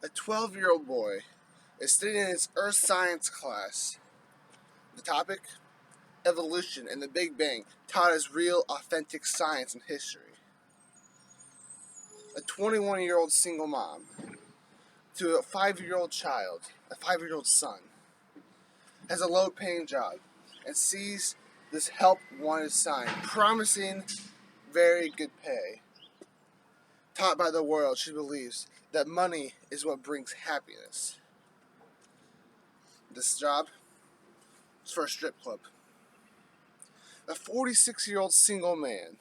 A 12-year-old boy is sitting in his earth science class. The topic? Evolution and the Big Bang, taught as real, authentic science and history. A 21-year-old single mom to a 5-year-old child, a 5-year-old son, has a low-paying job and sees this help wanted sign promising very good pay. Taught by the world, she believes that money is what brings happiness. This job is for a strip club. A 46-year-old single man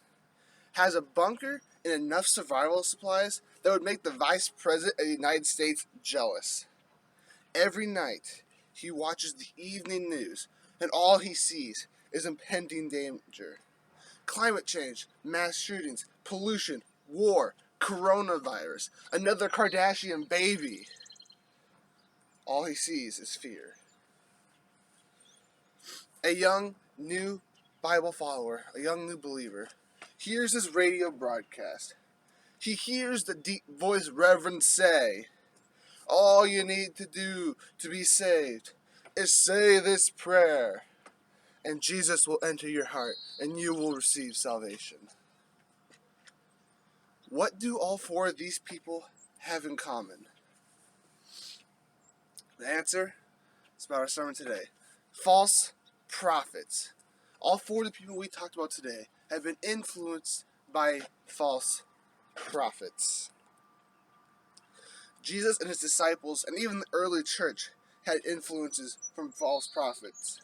has a bunker and enough survival supplies that would make the Vice President of the United States jealous. Every night, he watches the evening news, and all he sees is impending danger. Climate change, mass shootings, pollution, war, coronavirus, another Kardashian baby. All he sees is fear. A young, new Bible follower, a young new believer, hears this radio broadcast. He hears the deep voiced Reverend say, "All you need to do to be saved is say this prayer, and Jesus will enter your heart, and you will receive salvation." What do all four of these people have in common? The answer is about our sermon today. False prophets. All four of the people we talked about today have been influenced by false prophets. Jesus and his disciples, and even the early church, had influences from false prophets.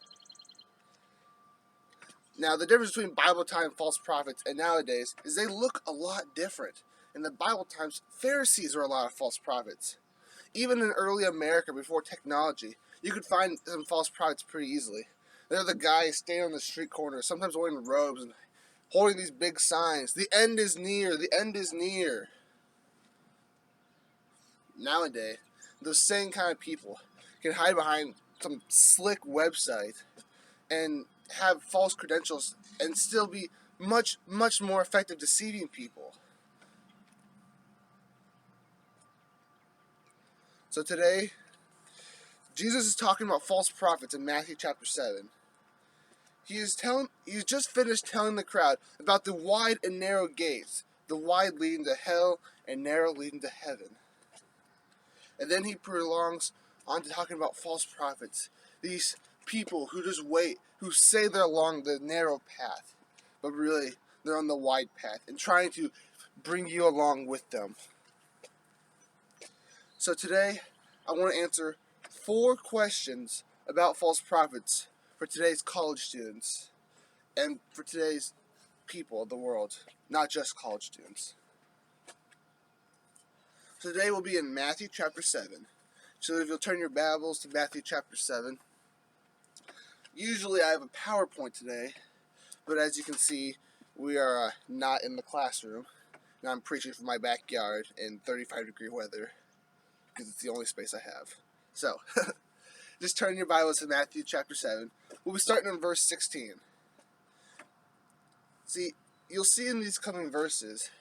Now, the difference between Bible time false prophets and nowadays is they look a lot different. In the Bible times, Pharisees were a lot of false prophets. Even in early America, before technology, you could find some false prophets pretty easily. They're the guys standing on the street corner, sometimes wearing robes and holding these big signs. The end is near, the end is near. Nowadays, those same kind of people can hide behind some slick website and have false credentials and still be much, much more effective deceiving people. So today, Jesus is talking about false prophets in Matthew chapter 7. He's just finished telling the crowd about the wide and narrow gates, the wide leading to hell and narrow leading to heaven. And then he prolongs on to talking about false prophets, these people who just wait, who say they're along the narrow path, but really they're on the wide path and trying to bring you along with them. So today, I want to answer 4 questions about false prophets for today's college students and for today's people of the world, not just college students. So today we'll be in Matthew chapter 7. So if you'll turn your Bibles to Matthew chapter 7. Usually I have a PowerPoint today, but as you can see, we are not in the classroom. And I'm preaching from my backyard in 35-degree weather, because it's the only space I have. So, just turn your Bibles to Matthew chapter 7. We'll be starting in verse 16. See, you'll see in these coming verses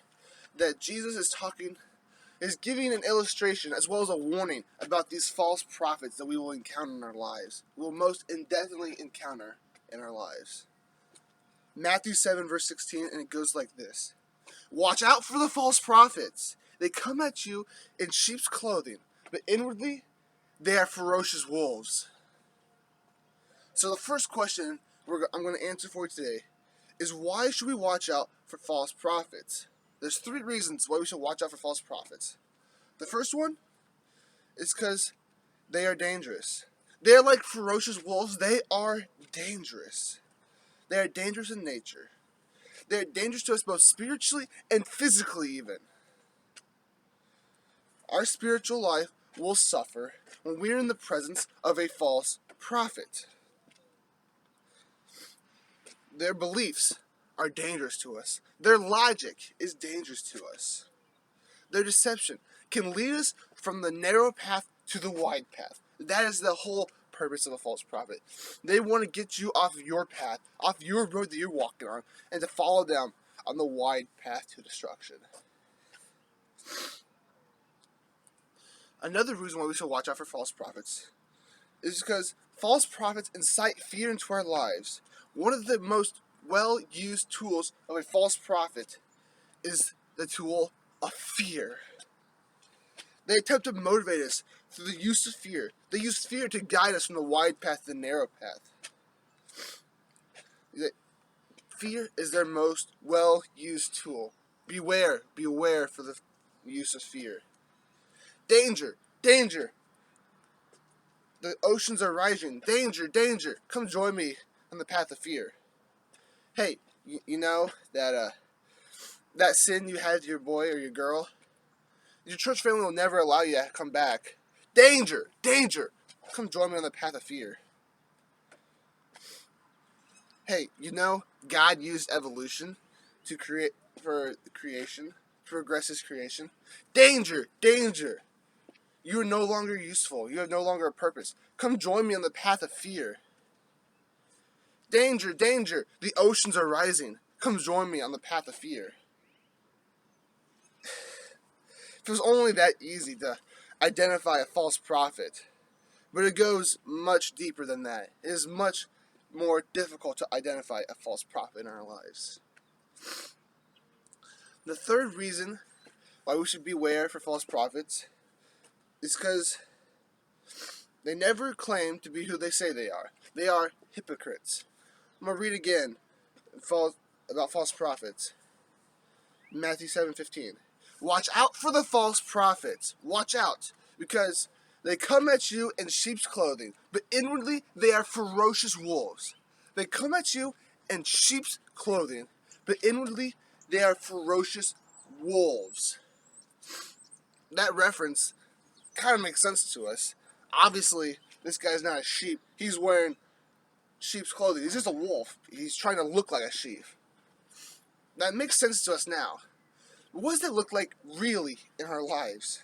that Jesus is giving an illustration as well as a warning about these false prophets that we will encounter in our lives. We will most indefinitely encounter in our lives. Matthew 7 verse 16, and it goes like this. "Watch out for the false prophets. They come at you in sheep's clothing, but inwardly they are ferocious wolves." So the first question I'm going to answer for you today is, why should we watch out for false prophets? There's 3 reasons why we should watch out for false prophets. The first one is because they are dangerous. They are like ferocious wolves. They are dangerous. They are dangerous in nature. They are dangerous to us both spiritually and physically even. Our spiritual life will suffer when we are in the presence of a false prophet. Their beliefs are dangerous to us. Their logic is dangerous to us. Their deception can lead us from the narrow path to the wide path. That is the whole purpose of a false prophet. They want to get you off your path, off your road that you're walking on, and to follow them on the wide path to destruction. Another reason why we should watch out for false prophets is because false prophets incite fear into our lives. One of the most well-used tools of a false prophet is the tool of fear. They attempt to motivate us through the use of fear. They use fear to guide us from the wide path to the narrow path. Fear is their most well-used tool. Beware for the use of fear. Danger, danger. The oceans are rising. Danger, danger. Come join me on the path of fear. Hey, you know that sin you had to your boy or your girl? Your church family will never allow you to come back. Danger, danger. Come join me on the path of fear. Hey, God used evolution to progress his creation. Danger, danger. You are no longer useful. You have no longer a purpose. Come join me on the path of fear. Danger, danger. The oceans are rising. Come join me on the path of fear. If it was only that easy to identify a false prophet, but it goes much deeper than that. It is much more difficult to identify a false prophet in our lives. The third reason why we should beware for false prophets is because they never claim to be who they say they are. They are hypocrites. I'm going to read again about false prophets. Matthew 7:15. Watch out for the false prophets. Watch out, because they come at you in sheep's clothing, but inwardly they are ferocious wolves. They come at you in sheep's clothing, but inwardly they are ferocious wolves. That reference kind of makes sense to us. Obviously, this guy's not a sheep. He's wearing sheep's clothing. He's just a wolf. He's trying to look like a sheep. That makes sense to us now. But what does that look like really in our lives?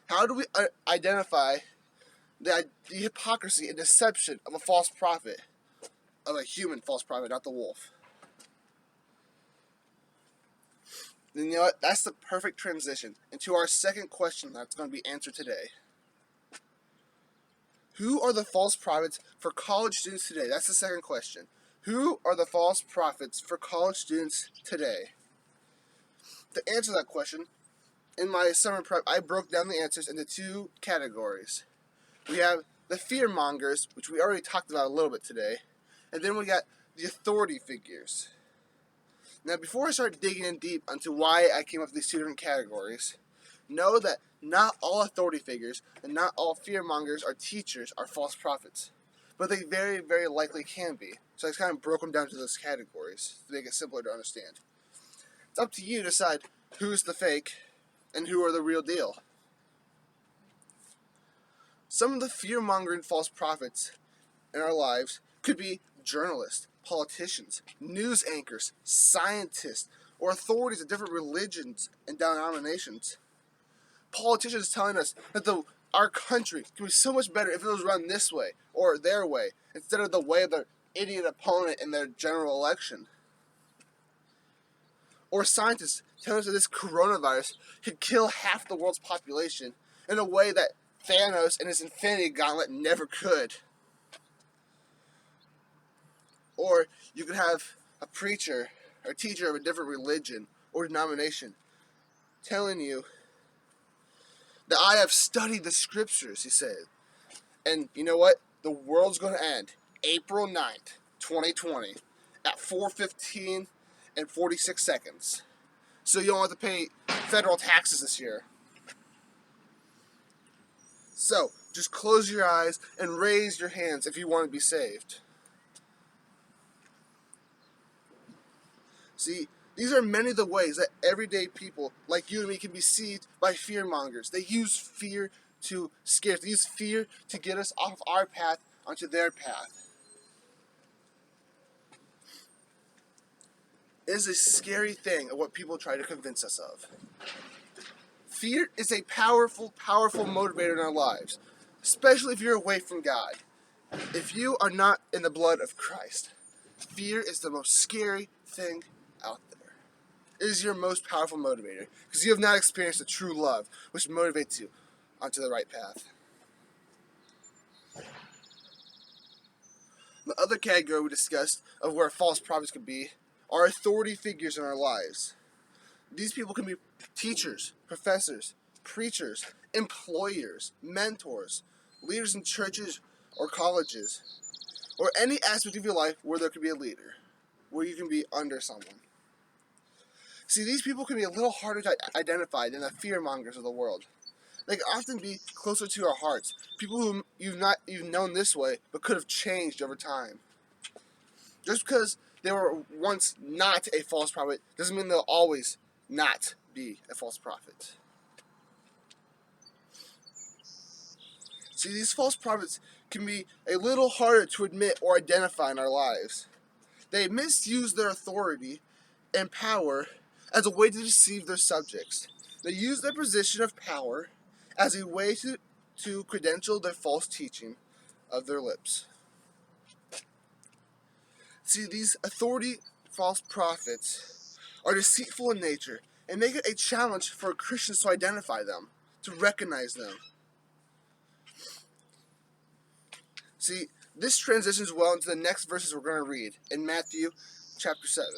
How do we identify the hypocrisy and deception of a false prophet, of a human false prophet, not the wolf? And you know what? That's the perfect transition into our second question that's going to be answered today. Who are the false prophets for college students today? That's the second question. Who are the false prophets for college students today? To answer that question, in my summer prep, I broke down the answers into two categories. We have the fear mongers, which we already talked about a little bit today, and then we got the authority figures. Now, before I start digging in deep onto why I came up with these two different categories, know that not all authority figures and not all fear mongers or teachers are false prophets, but they very, very likely can be. So I kind of broke them down to those categories to make it simpler to understand. It's up to you to decide who's the fake and who are the real deal. Some of the fear-mongering false prophets in our lives could be journalists, politicians, news anchors, scientists, or authorities of different religions and denominations. Politicians telling us that our country can be so much better if it was run this way or their way, instead of the way of their idiot opponent in their general election. Or scientists telling us that this coronavirus could kill half the world's population in a way that Thanos and his Infinity Gauntlet never could. Or you could have a preacher or teacher of a different religion or denomination telling you that I have studied the scriptures, he said. And you know what? The world's going to end April 9th, 2020 at 4:15 and 46 seconds. So you don't have to pay federal taxes this year. So, just close your eyes and raise your hands if you want to be saved. See, these are many of the ways that everyday people like you and me can be deceived by fear-mongers. They use fear to scare us. They use fear to get us off our path onto their path. It is a scary thing of what people try to convince us of. Fear is a powerful, powerful motivator in our lives, especially if you're away from God. If you are not in the blood of Christ, fear is the most scary thing out there. It is your most powerful motivator because you have not experienced the true love which motivates you onto the right path. The other category we discussed of where false prophets could be are authority figures in our lives. These people can be teachers, professors, preachers, employers, mentors, leaders in churches or colleges, or any aspect of your life where there could be a leader, where you can be under someone. See, these people can be a little harder to identify than the fear-mongers of the world. They can often be closer to our hearts, people whom you've known this way, but could have changed over time. Just because they were once not a false prophet doesn't mean they'll always not be a false prophet. See, these false prophets can be a little harder to admit or identify in our lives. They misuse their authority and power as a way to deceive their subjects. They use their position of power as a way to credential their false teaching of their lips. See, these authority false prophets are deceitful in nature and make it a challenge for Christians to identify them, to recognize them. See, this transitions well into the next verses we're going to read in Matthew chapter 7.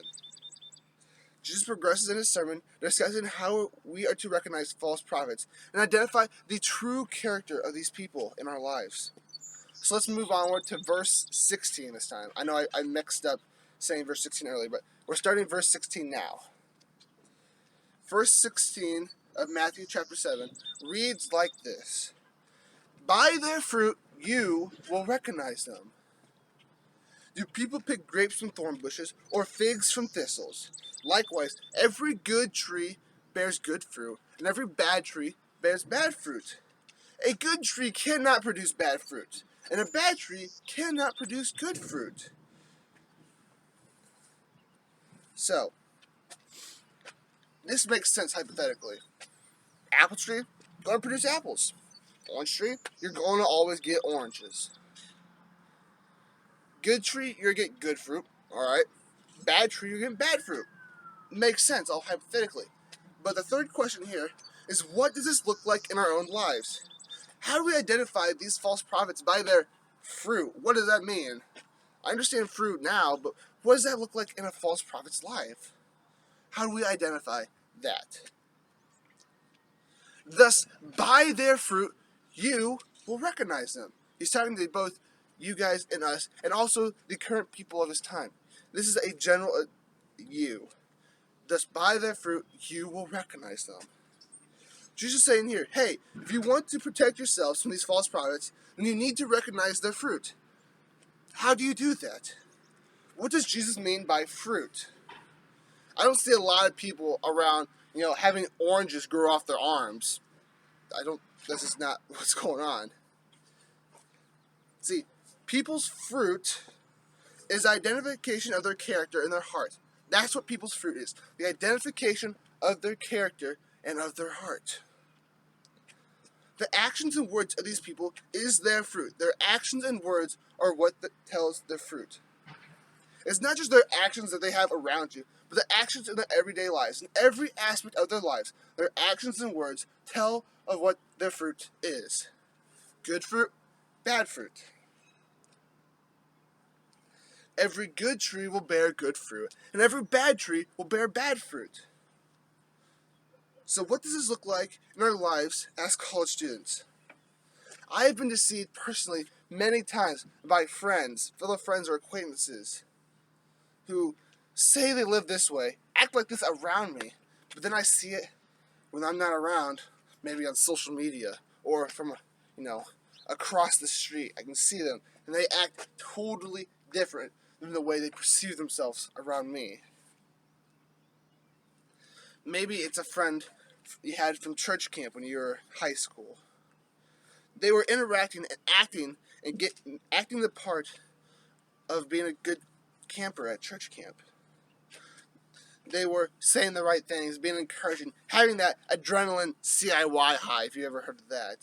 Jesus progresses in his sermon discussing how we are to recognize false prophets and identify the true character of these people in our lives. So let's move onward to verse 16 this time. I know I mixed up saying verse 16 earlier, but we're starting verse 16 now. Verse 16 of Matthew chapter 7 reads like this: "By their fruit you will recognize them. Do people pick grapes from thorn bushes or figs from thistles? Likewise, every good tree bears good fruit, and every bad tree bears bad fruit. A good tree cannot produce bad fruit, and a bad tree cannot produce good fruit." So, this makes sense hypothetically. Apple tree, going to produce apples. Orange tree, you're going to always get oranges. Good tree, you're going to get good fruit, alright? Bad tree, you're getting bad fruit. Makes sense, all hypothetically. But the third question here is, what does this look like in our own lives? How do we identify these false prophets by their fruit? What does that mean? I understand fruit now, but what does that look like in a false prophet's life? How do we identify that? Thus, by their fruit, you will recognize them. He's talking to both you guys and us, and also the current people of his time. This is a general you. Thus, by their fruit, you will recognize them. Jesus is saying here, hey, if you want to protect yourselves from these false prophets, then you need to recognize their fruit. How do you do that? What does Jesus mean by fruit? I don't see a lot of people around, having oranges grow off their arms. This is not what's going on. See, people's fruit is identification of their character in their heart. That's what people's fruit is. The identification of their character and of their heart. The actions and words of these people is their fruit. Their actions and words are what tells their fruit. It's not just their actions that they have around you, but the actions in their everyday lives. In every aspect of their lives, their actions and words tell of what their fruit is. Good fruit, bad fruit. Every good tree will bear good fruit, and every bad tree will bear bad fruit. So what does this look like in our lives as college students? I have been deceived personally many times by friends, fellow friends or acquaintances, who say they live this way, act like this around me, but then I see it when I'm not around, maybe on social media or from, across the street. I can see them, and they act totally different than the way they perceive themselves around me. Maybe it's a friend you had from church camp when you were in high school. They were interacting and acting the part of being a good camper at church camp. They were saying the right things, being encouraging, having that adrenaline CIY high, if you ever heard of that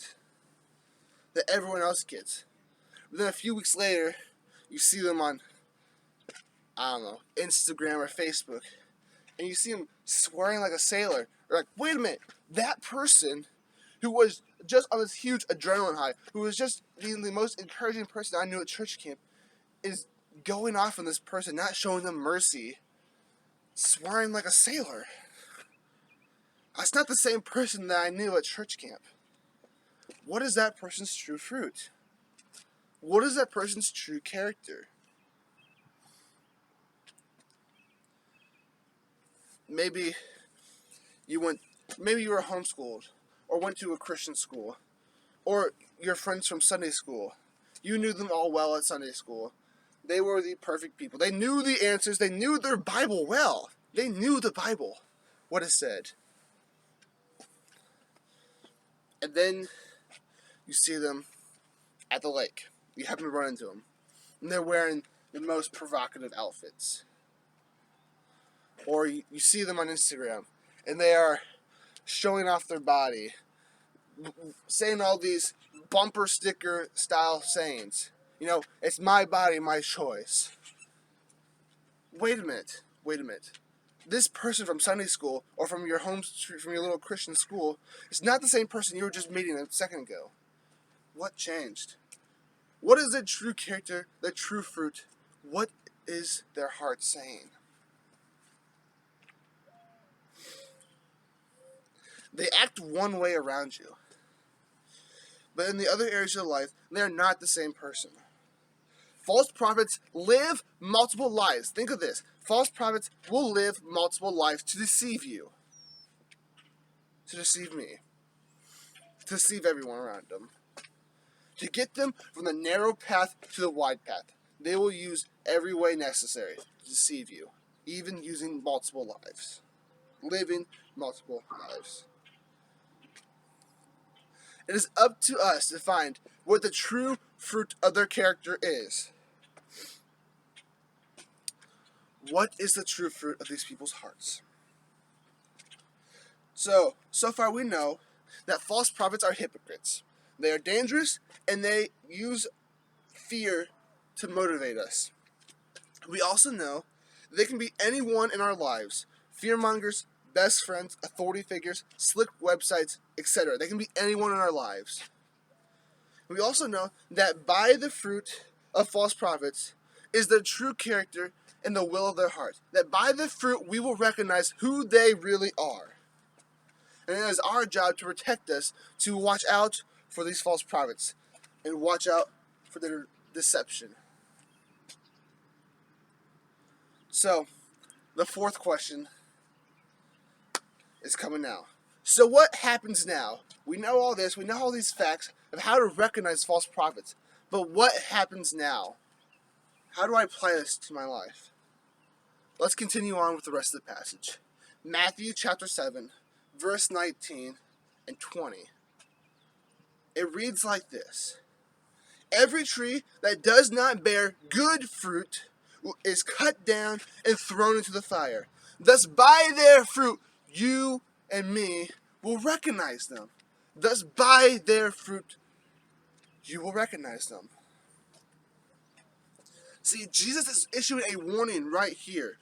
everyone else gets. But then a few weeks later, you see them on, Instagram or Facebook, and you see them swearing like a sailor. You're like, wait a minute, that person who was just on this huge adrenaline high, who was just being the most encouraging person I knew at church camp, is going off on this person, not showing them mercy, swearing like a sailor. That's not the same person that I knew at church camp. What is that person's true fruit? What is that person's true character? Maybe you were homeschooled, or went to a Christian school, or your friends from Sunday school. You knew them all well at Sunday school. They were the perfect people. They knew the answers. They knew their Bible well. They knew the Bible, what it said. And then you see them at the lake. You happen to run into them. And they're wearing the most provocative outfits. Or you see them on Instagram, and they are showing off their body, saying all these bumper sticker style sayings. It's my body, my choice. Wait a minute. This person from Sunday school, or from your little Christian school, is not the same person you were just meeting a second ago. What changed? What is their true character, their true fruit? What is their heart saying? They act one way around you, but in the other areas of life, they are not the same person. False prophets live multiple lives. Think of this. False prophets will live multiple lives to deceive you, to deceive me, to deceive everyone around them, to get them from the narrow path to the wide path. They will use every way necessary to deceive you, even using multiple lives, living multiple lives. It is up to us to find what the true fruit of their character is. What is the true fruit of these people's hearts? So far we know that false prophets are hypocrites. They are dangerous, and they use fear to motivate us. We also know they can be anyone in our lives. Fearmongers, best friends, authority figures, slick websites, etc. They can be anyone in our lives. We also know that by the fruit of false prophets is their true character and the will of their heart. That by the fruit we will recognize who they really are. And it is our job to protect us, to watch out for these false prophets and watch out for their deception. So, the fourth question is coming now. So what happens now? We know all this, we know all these facts of how to recognize false prophets, but what happens now? How do I apply this to my life? Let's continue on with the rest of the passage. Matthew chapter 7, verse 19 and 20. It reads like this. Every tree that does not bear good fruit is cut down and thrown into the fire. Thus by their fruit you and me will recognize them. Thus by their fruit you will recognize them. See, Jesus is issuing a warning right here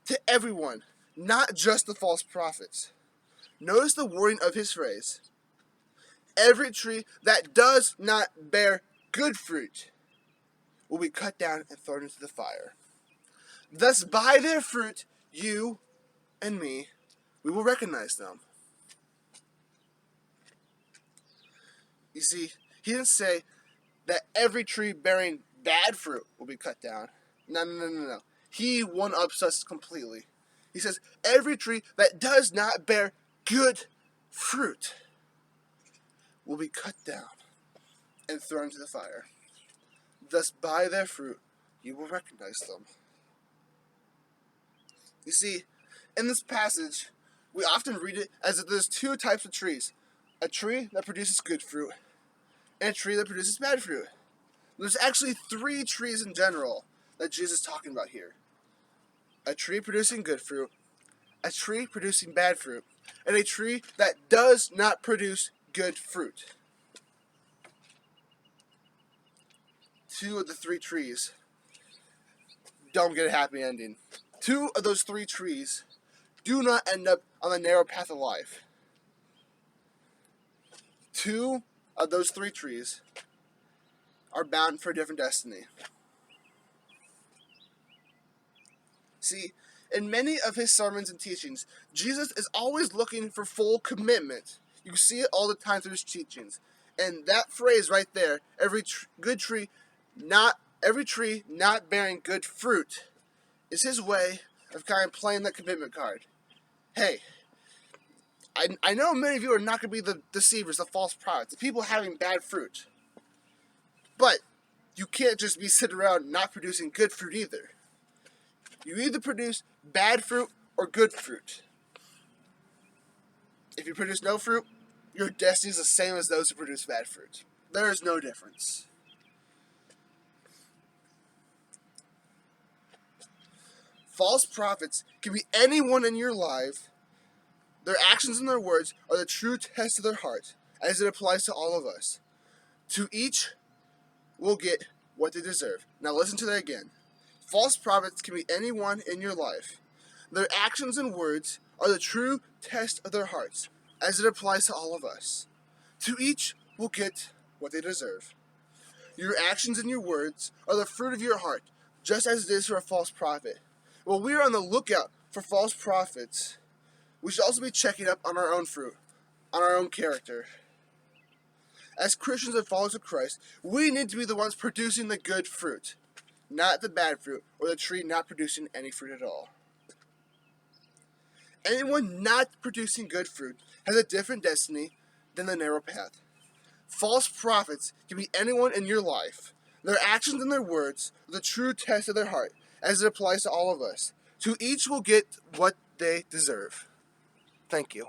to everyone, not just the false prophets. Notice the wording of his phrase. Every tree that does not bear good fruit will be cut down and thrown into the fire. Thus by their fruit, you and me, we will recognize them. You see, he didn't say that every tree bearing bad fruit will be cut down. No. He one-ups us completely. He says, every tree that does not bear good fruit will be cut down and thrown into the fire. Thus, by their fruit, you will recognize them. You see, in this passage, we often read it as if there's two types of trees. A tree that produces good fruit, and a tree that produces bad fruit. There's actually three trees in general that Jesus is talking about here. A tree producing good fruit, a tree producing bad fruit, and a tree that does not produce good fruit. Two of the three trees don't get a happy ending. Two of those three trees do not end up on the narrow path of life. two of those three trees are bound for a different destiny. See, in many of his sermons and teachings, Jesus is always looking for full commitment. You see it all the time through his teachings. And that phrase right there, every tree not bearing good fruit, is his way of kind of playing that commitment card. Hey, I know many of you are not going to be the deceivers, the false prophets, the people having bad fruit. But you can't just be sitting around not producing good fruit either. You either produce bad fruit or good fruit. If you produce no fruit, your destiny is the same as those who produce bad fruit. There is no difference. False prophets can be anyone in your life. Their actions and their words are the true test of their heart, as it applies to all of us. To each will get what they deserve. Now listen to that again. False prophets can be anyone in your life. Their actions and words are the true test of their hearts, as it applies to all of us. To each will get what they deserve. Your actions and your words are the fruit of your heart, just as it is for a false prophet. While we are on the lookout for false prophets, we should also be checking up on our own fruit, on our own character. As Christians and followers of Christ, we need to be the ones producing the good fruit, not the bad fruit, or the tree not producing any fruit at all. Anyone not producing good fruit has a different destiny than the narrow path. False prophets can be anyone in your life. Their actions and their words are the true test of their heart, as it applies to all of us. To each will get what they deserve. Thank you.